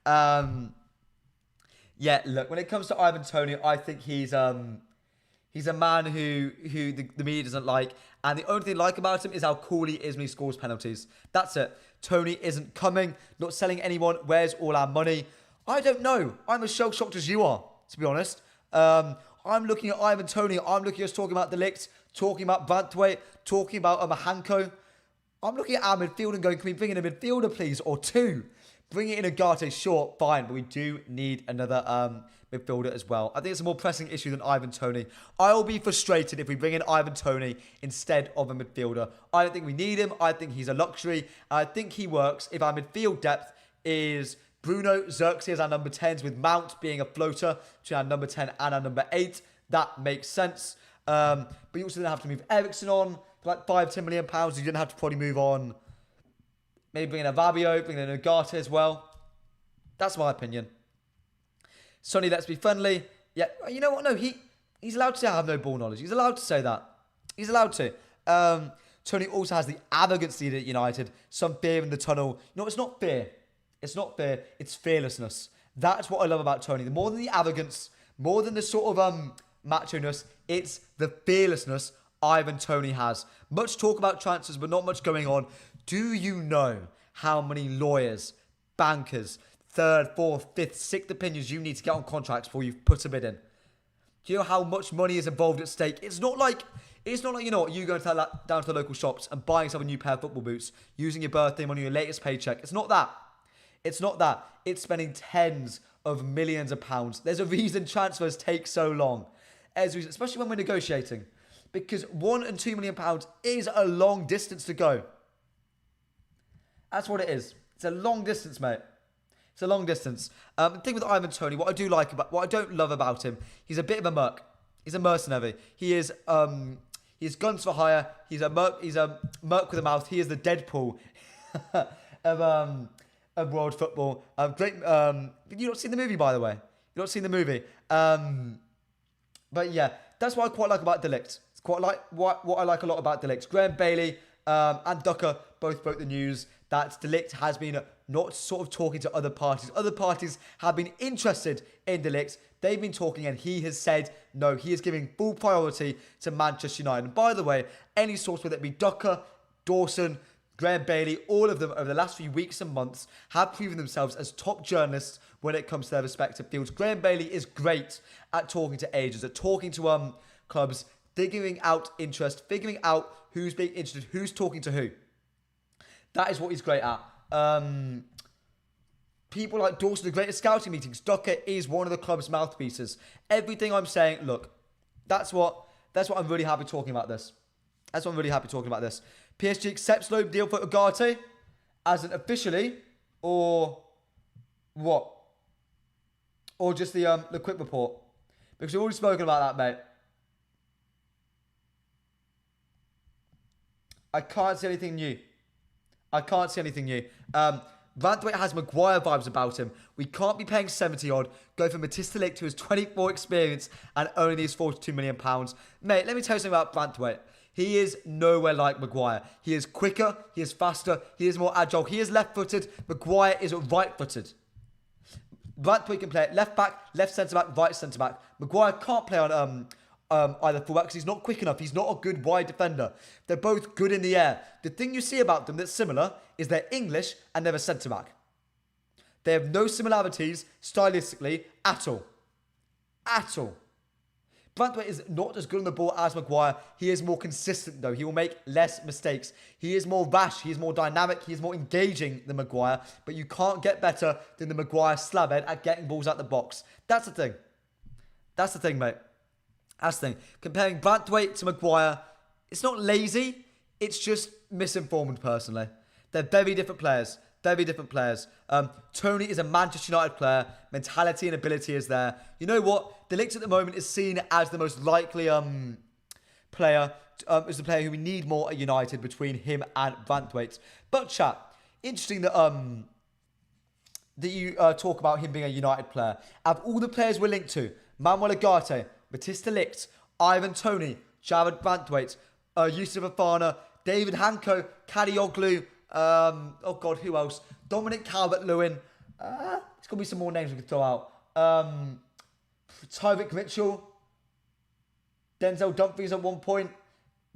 Yeah, look, when it comes to Ivan Toney, I think he's a man who the media doesn't like. And the only thing I like about him is how cool he is when he scores penalties. That's it. Toney isn't coming, not selling anyone. Where's all our money? I don't know. I'm as shell-shocked as you are, to be honest. I'm looking at Ivan Toney. I'm looking at us talking about De Ligt, talking about Branthwaite, talking about Mahanko. I'm looking at our midfield and going, can we bring in a midfielder, please, or 2? Bringing in Ugarte, sure, fine, but we do need another midfielder as well. I think it's a more pressing issue than Ivan Toney. I'll be frustrated if we bring in Ivan Toney instead of a midfielder. I don't think we need him. I think he's a luxury. I think he works if our midfield depth is Bruno, Xerxes, our number 10s, with Mount being a floater between our number 10 and our number 8. That makes sense. But you also didn't have to move Eriksen on for like £5-10 million. You didn't have to probably move on. Maybe bring in a Fabio, bring in a Ugarte as well. That's my opinion. Sonny, let's be friendly. Yeah, you know what? No, he's allowed to have no ball knowledge. He's allowed to say that. He's allowed to. Toney also has the arrogance leader at United. Some fear in the tunnel. No, it's not fear. It's not fear. It's fearlessness. That's what I love about Toney. More than the arrogance, more than the sort of macho-ness, it's the fearlessness Ivan Toney has. Much talk about transfers, but not much going on. Do you know how many lawyers, bankers, 3rd, 4th, 5th, 6th opinions you need to get on contracts before you put a bid in? Do you know how much money is involved at stake? It's not like you know what, you going down to the local shops and buying yourself a new pair of football boots, using your birthday money, your latest paycheck. It's not that. It's spending tens of millions of pounds. There's a reason transfers take so long, especially when we're negotiating, because £1 and £2 million is a long distance to go. That's what it is. It's a long distance, mate. It's a long distance. The thing with Ivan Toney, what I don't love about him, he's a bit of a merc. He's a mercenary. He is guns for hire. He's a merc with a mouth. He is the Deadpool of world football. Great. You've not seen the movie, by the way. You've not seen the movie. But yeah, that's what I quite like about De Ligt. It's quite like what I like a lot about De Ligt. Graham Bailey and Ducker both broke the news that De Ligt has been not sort of talking to other parties. Other parties have been interested in De Ligt. They've been talking and he has said no. He is giving full priority to Manchester United. And by the way, any source, whether it be Ducker, Dawson, Graham Bailey, all of them over the last few weeks and months have proven themselves as top journalists when it comes to their respective fields. Graham Bailey is great at talking to agents, at talking to clubs, figuring out interest, figuring out who's being interested, who's talking to who. That is what he's great at. People like Dawson are great at scouting meetings. Docker is one of the club's mouthpieces. Everything I'm saying, look, that's what I'm really happy talking about this. That's what I'm really happy talking about this. PSG accepts loan deal for Ugarte as an officially, or what? Or just the quick report? Because we've already spoken about that, mate. I can't see anything new. Branthwaite has Maguire vibes about him. We can't be paying 70 odd, go for Matthijs de Ligt, who has 24 experience and only needs £42 million. Mate, let me tell you something about Branthwaite. He is nowhere like Maguire. He is quicker, he is faster, he is more agile, he is left-footed. Maguire is right-footed. Branthwaite can play at left back, left centre-back, right centre-back. Maguire can't play on either fullback because he's not quick enough. He's not a good wide defender. They're both good in the air. The thing you see about them that's similar is they're English and they're a centre-back. They have no similarities stylistically at all. At all. Branthwaite is not as good on the ball as Maguire. He is more consistent though. He will make less mistakes. He is more rash. He is more dynamic. He is more engaging than Maguire. But you can't get better than the Maguire slabhead at getting balls out the box. That's the thing. That's the thing, mate. That's the thing. Comparing Branthwaite to Maguire, it's not lazy. It's just misinformed, personally. They're very different players. Very different players. Toney is a Manchester United player. Mentality and ability is there. You know what? De Ligt at the moment is seen as the most likely player. Is the player who we need more at United between him and Branthwaite. But chat, interesting that you talk about him being a United player. Out of all the players we're linked to, Manuel Ugarte, Matthijs de Ligt, Ivan Toney, Jared Branthwaite, Yusuf Afana, David Hanko, Kadioglu, oh God, who else? Dominic Calvert-Lewin. There's going to be some more names we can throw out. Tyreek Mitchell, Denzel Dumfries at one point,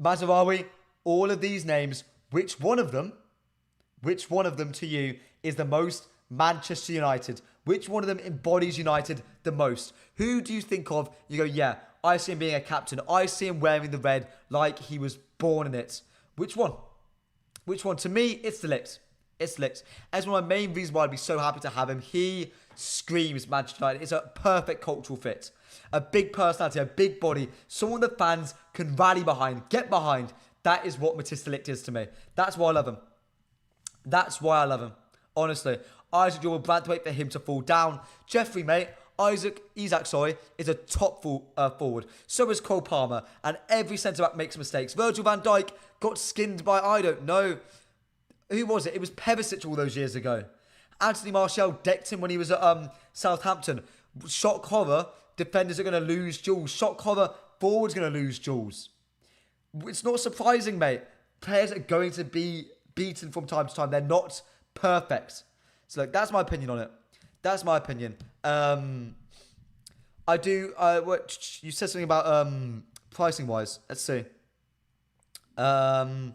Mazraoui. All of these names, which one of them to you is the most Manchester United? Which one of them embodies United the most? Who do you think of? You go, yeah, I see him being a captain. I see him wearing the red like he was born in it. Which one? Which one? To me, it's de Ligt. It's de Ligt. That's one of my main reasons why I'd be so happy to have him. He screams Manchester United. It's a perfect cultural fit. A big personality, a big body. Someone the fans can rally behind, get behind. That is what Matthijs de Ligt is to me. That's why I love him. That's why I love him. Honestly. Isaac Jordan Branthwaite for him to fall down. Jeffrey, mate. Isaac is a top forward. So is Cole Palmer. And every centre-back makes mistakes. Virgil van Dijk got skinned by, I don't know. Who was it? It was Perisic all those years ago. Anthony Martial decked him when he was at Southampton. Shock horror, defenders are going to lose duels. Shock horror, forwards going to lose duels. It's not surprising, mate. Players are going to be beaten from time to time. They're not perfect. So, look, that's my opinion on it. That's my opinion. I do. What you said something about pricing wise. Let's see. Maguire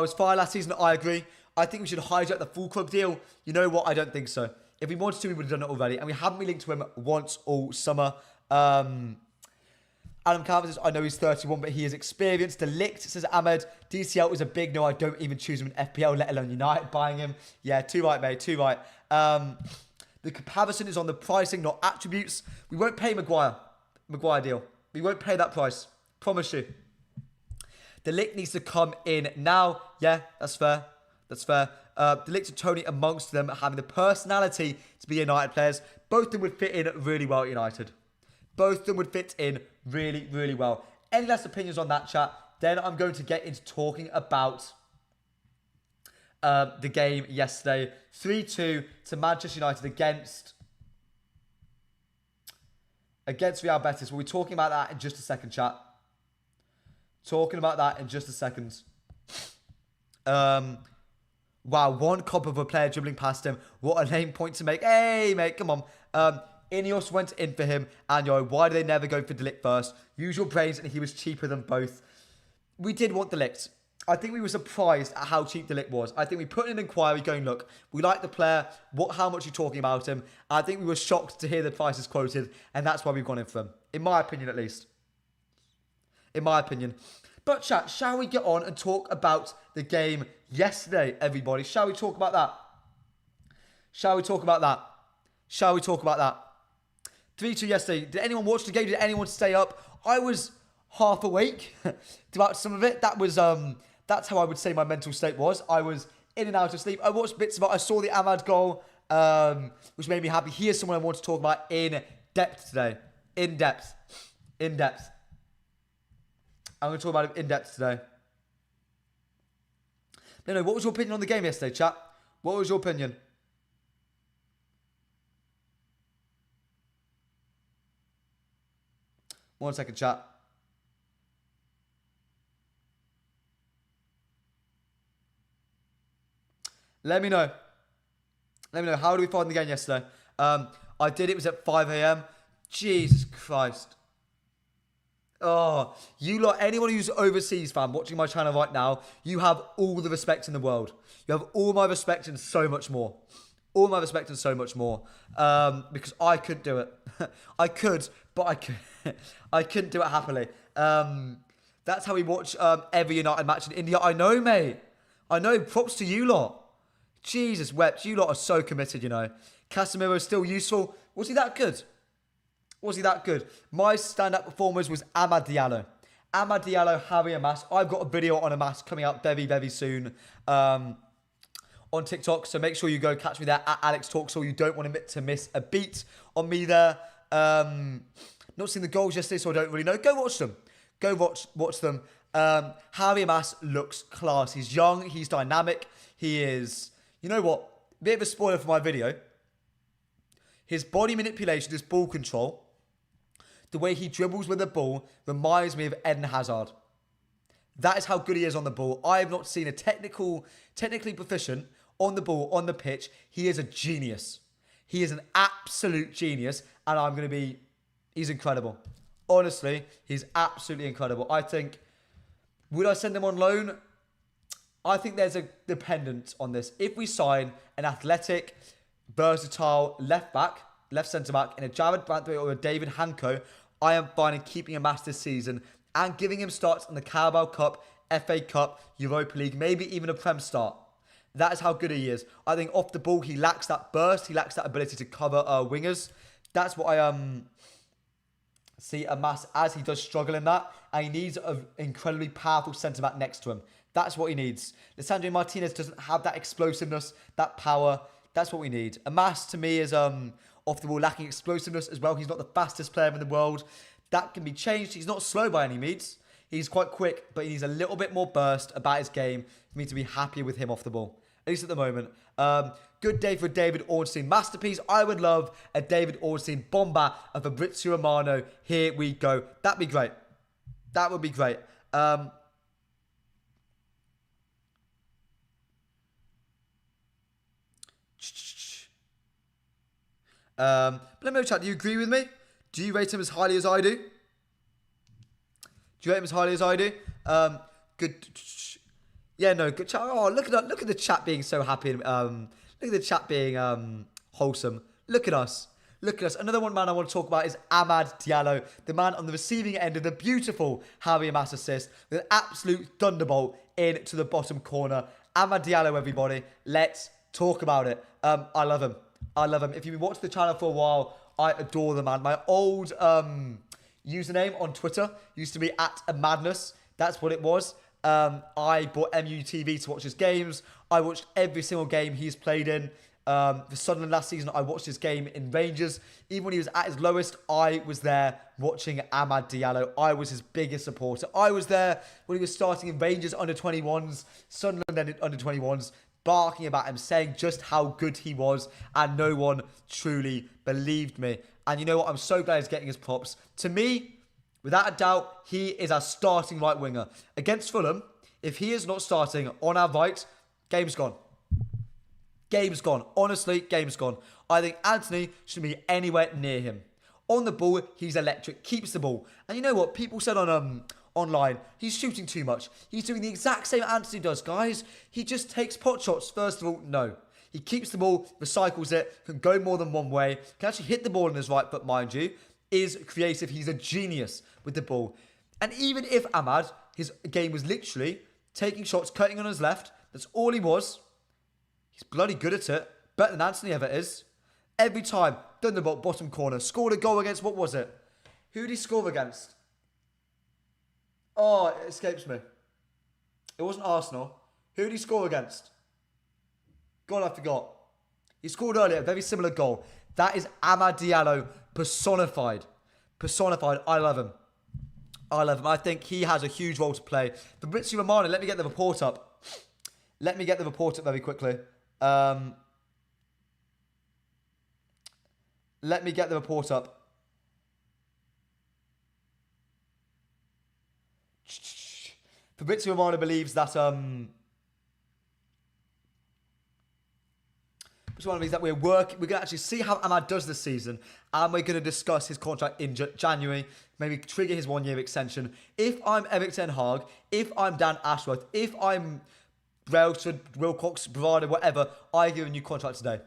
was fired last season. I agree. I think we should hijack the full club deal. You know what? I don't think so. If we wanted to, we would have done it already, and we haven't been linked to him once all summer. Adam Calvin says, I know he's 31, but he is experienced. De Ligt, says Ahmed. DCL is a big no. I don't even choose him in FPL, let alone United buying him. Yeah, too right, mate. Too right. The comparison is on the pricing, not attributes. We won't pay Maguire deal. We won't pay that price. Promise you. De Ligt needs to come in now. Yeah, that's fair. That's fair. De Ligt and Toney amongst them having the personality to be United players. Both of them would fit in really well at United. Both of them would fit in really, really well. Any last opinions on that, chat? Then I'm going to get into talking about the game yesterday. 3-2 to Manchester United against Real Betis. We'll be talking about that in just a second, chat. Talking about that in just a second. Wow, one cop of a player dribbling past him. What a name point to make. Hey, mate, come on. Ineos went in for him. And, why do they never go for De Ligt first? Use your brains, and he was cheaper than both. We did want De Ligt. I think we were surprised at how cheap De Ligt was. I think we put in an inquiry going, look, we like the player. How much are you talking about him? I think we were shocked to hear the prices quoted, and that's why we've gone in for him. In my opinion, at least. In my opinion. But chat, shall we get on and talk about the game yesterday, everybody? Shall we talk about that? Shall we talk about that? Shall we talk about that? 3-2 yesterday. Did anyone watch the game? Did anyone stay up? I was half awake throughout some of it. That's how I would say my mental state was. I was in and out of sleep. I watched bits of it. I saw the Ahmad goal, which made me happy. Here's someone I want to talk about in depth today. In depth. In depth. I'm going to talk about him in depth today. No, what was your opinion on the game yesterday, chat? What was your opinion? One second, chat. Let me know. Let me know. How do we find the game yesterday? I did. It was at 5 a.m. Jesus Christ. Oh, you lot, anyone who's overseas fan watching my channel right now, you have all the respect in the world. You have all my respect and so much more. All my respect and so much more. Because I couldn't do it. I could, but I couldn't do it happily. That's how we watch every United match in India. I know, mate. I know. Props to you lot. Jesus wept. You lot are so committed, you know. Casemiro is still useful. Was he that good? Was he that good? My stand-up performers was Amad Diallo. Amad Diallo, Harry Amas. I've got a video on Amas coming out very, very soon on TikTok. So make sure you go catch me there at Alex Talks, so you don't want to miss a beat on me there. Not seen the goals yesterday, so I don't really know. Go watch them. Go watch them. Harry Amas looks class. He's young. He's dynamic. He is... You know what? Bit of a spoiler for my video. His body manipulation, his ball control, the way he dribbles with the ball reminds me of Eden Hazard. That is how good he is on the ball. I have not seen a technically proficient on the ball, on the pitch. He is a genius. He is an absolute genius. And he's incredible. Honestly, he's absolutely incredible. I think, would I send him on loan? I think there's a dependence on this. If we sign an athletic, versatile left centre back in a Jared Branthwaite or a David Hanko, I am fine in keeping him master this season and giving him starts in the Carabao Cup, FA Cup, Europa League, maybe even a Prem start. That is how good he is. I think off the ball, he lacks that burst. He lacks that ability to cover wingers. That's what I see Amas as. He does struggle in that. And he needs an incredibly powerful centre-back next to him. That's what he needs. Lisandro Martinez doesn't have that explosiveness, that power. That's what we need. Amas, to me, is off the ball lacking explosiveness as well. He's not the fastest player in the world. That can be changed. He's not slow by any means. He's quite quick, but he needs a little bit more burst about his game for me to be happy with him off the ball. At least at the moment. Good day for David Ornstein. Masterpiece. I would love a David Ornstein bomber of Fabrizio Romano. Here we go. That'd be great. That would be great. Let me know, chat. Do you agree with me? Do you rate him as highly as I do? Do you rate him as highly as I do? Good. Yeah, no, good chat. Oh, look at the chat being so happy. Look at the chat being wholesome. Look at us. Look at us. Another one man I want to talk about is Amad Diallo, the man on the receiving end of the beautiful Harry Amas assist with an absolute thunderbolt into the bottom corner. Amad Diallo, everybody. Let's talk about it. I love him. I love him. If you've been watching the channel for a while, I adore the man. My old username on Twitter used to be @amadness. That's what it was. I bought MUTV to watch his games. I watched every single game he's played in. For Sunderland last season, I watched his game in Rangers. Even when he was at his lowest, I was there watching Amad Diallo. I was his biggest supporter. I was there when he was starting in Rangers under-21s, Sunderland under-21s, barking about him, saying just how good he was, and no one truly believed me. And you know what? I'm so glad he's getting his props. To me, without a doubt, he is our starting right winger. Against Fulham, if he is not starting on our right, game's gone. Game's gone. Honestly, game's gone. I think Anthony shouldn't be anywhere near him. On the ball, he's electric. Keeps the ball. And you know what? People said on online. He's shooting too much. He's doing the exact same Anthony does, guys. He just takes pot shots. First of all, no. He keeps the ball, recycles it, can go more than one way, can actually hit the ball in his right foot, mind you, is creative. He's a genius with the ball. And even if Ahmad, his game was literally taking shots, cutting on his left, that's all he was. He's bloody good at it. Better than Anthony ever is. Every time, done the bottom corner, scored a goal against, what was it? Who did he score against? Oh, it escapes me. It wasn't Arsenal. Who did he score against? God, I forgot. He scored earlier, a very similar goal. That is Amad Diallo personified. Personified. I love him. I love him. I think he has a huge role to play. Fabrizio Romano, let me get the report up. Let me get the report up very quickly. Let me get the report up. Fabrizio Romano believes that we're going to actually see how Ahmad does this season, and we're going to discuss his contract in January, maybe trigger his 1-year extension. If I'm Eric Ten Hag, if I'm Dan Ashworth, if I'm Brailsford, Wilcox, Bravado, whatever, I give a new contract today.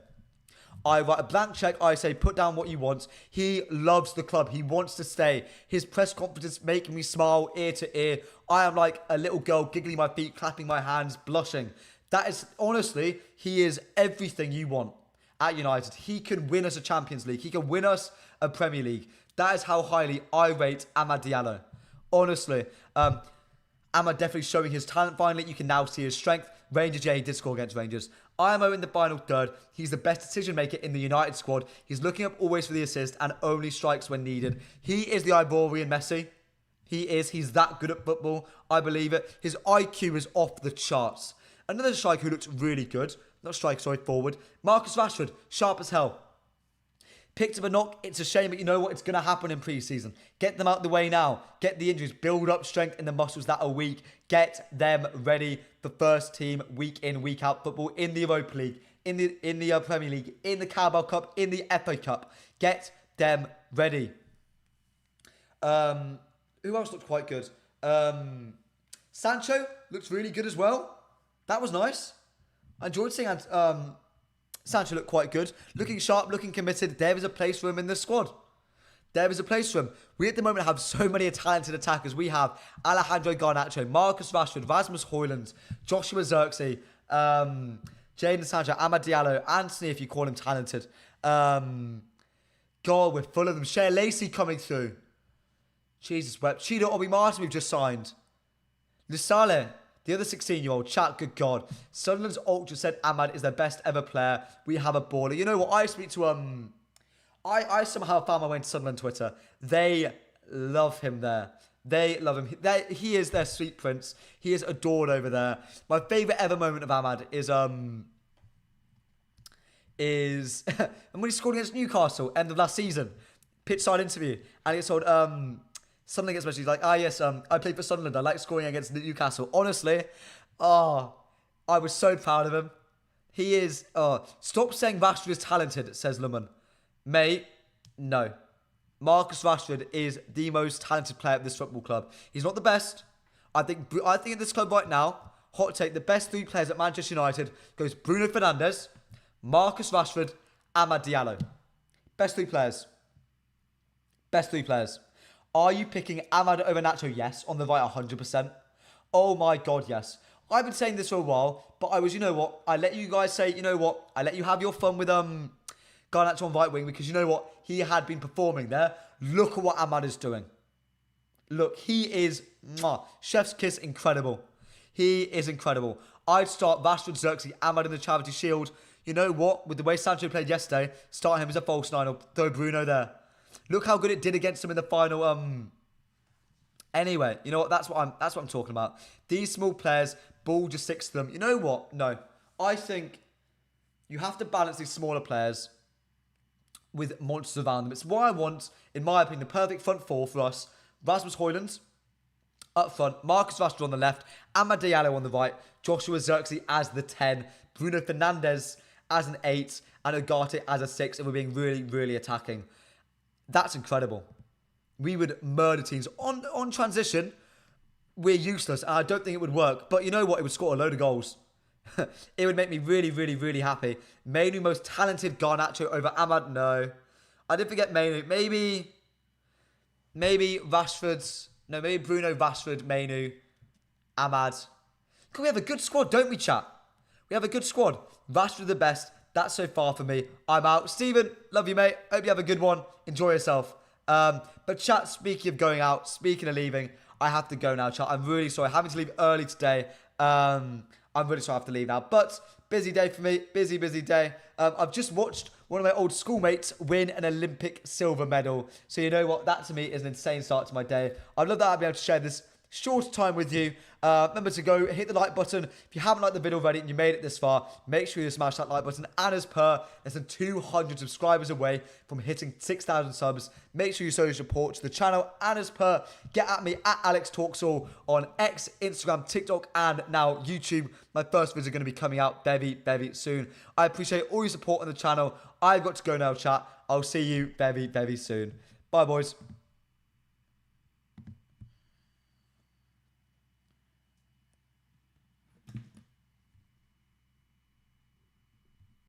I write a blank check. I say, put down what you want. He loves the club. He wants to stay. His press conference making me smile ear to ear. I am like a little girl giggling my feet, clapping my hands, blushing. That is, honestly, he is everything you want at United. He can win us a Champions League. He can win us a Premier League. That is how highly I rate Amad Diallo. Honestly, Amad definitely showing his talent finally. You can now see his strength. Rangers, yeah, he did score against Rangers. IMO in the final third. He's the best decision maker in the United squad. He's looking up always for the assist and only strikes when needed. He is the Ivorian Messi. He is. He's that good at football. I believe it. His IQ is off the charts. Another striker who looks really good. Not striker, sorry, forward. Marcus Rashford, sharp as hell. Picked up a knock. It's a shame, but you know what? It's going to happen in pre-season. Get them out of the way now. Get the injuries. Build up strength in the muscles that are weak. Get them ready for first team, week in, week out football in the Europa League, in the Premier League, in the Carabao Cup, in the FA Cup. Get them ready. Who else looked quite good? Sancho looked really good as well. That was nice. I enjoyed seeing Sancho looked quite good. Looking sharp, looking committed. There is a place for him in the squad. There is a place for him. We at the moment have so many talented attackers. We have Alejandro Garnacho, Marcus Rashford, Rasmus Højlund, Joshua Zirkzee, Jadon Sancho, Amad Diallo, Anthony if you call him talented. God, we're full of them. Shea Lacey coming through. Jesus wept. Chido Obi Martin we've just signed. Lusale, the other 16-year-old, chat, good God. Sunderland's Ultra said Ahmad is their best ever player. We have a baller. You know what? I speak to, I somehow found my way to Sunderland Twitter. They love him there. They love him. He is their sweet prince. He is adored over there. My favourite ever moment of Ahmad is and when he scored against Newcastle, end of last season. Pitch side interview. And he told, something against He's like, yes, I played for Sunderland. I like scoring against Newcastle. Honestly, I was so proud of him. He is, stop saying Rashford is talented, says Luman. Mate, no. Marcus Rashford is the most talented player at this football club. He's not the best. I think at this club right now, hot take, the best three players at Manchester United goes Bruno Fernandes, Marcus Rashford, Amad Diallo. Best three players. Best three players. Are you picking Amad over Nacho? Yes. On the right, 100%. Oh my God, yes. I've been saying this for a while, but I was, you know what? I let you guys say, you know what? I let you have your fun with Garnacho on right wing because you know what? He had been performing there. Look at what Amad is doing. Look, he is, chef's kiss, incredible. He is incredible. I'd start Rashford, Zirkzee, Amad in the Charity Shield. You know what? With the way Sancho played yesterday, start him as a false nine or throw Bruno there. Look how good it did against him in the final. Anyway, you know what? That's what I'm talking about. These small players, ball just sticks to them. You know what? No, I think you have to balance these smaller players with monsters around them. It's what I want, in my opinion, the perfect front four for us. Rasmus Højlund up front, Marcus Rashford on the left, Amad Diallo on the right, Joshua Zirkzee as the 10, Bruno Fernandes as an 8, and Ugarte as a 6, and we're being really, really attacking. That's incredible. We would murder teams. On transition, we're useless. And I don't think it would work. But you know what? It would score a load of goals. It would make me really, really, really happy. Mainu, most talented Garnacho over Ahmad. No. I did forget Mainu. Maybe Rashford's. No, maybe Bruno, Rashford, Mainu, Ahmad. We have a good squad, don't we, chat? We have a good squad. Rashford the best. That's so far for me. I'm out. Steven, love you, mate. Hope you have a good one. Enjoy yourself. But chat, speaking of going out, speaking of leaving, I have to go now, chat. I'm really sorry. Having to leave early today. I'm really sorry I have to leave now. But busy day for me. Busy day. I've just watched one of my old schoolmates win an Olympic silver medal. So you know what? That to me is an insane start to my day. I'd love that I'd be able to share this short time with you. Remember to go hit the like button. If you haven't liked the video already and you made it this far, make sure you smash that like button. And as per, less than 200 subscribers away from hitting 6,000 subs. Make sure you show your support to the channel. And as per, get at me at AlexTalksAll on X, Instagram, TikTok, and now YouTube. My first video is going to be coming out very, very soon. I appreciate all your support on the channel. I've got to go now, chat. I'll see you very, very soon. Bye, boys.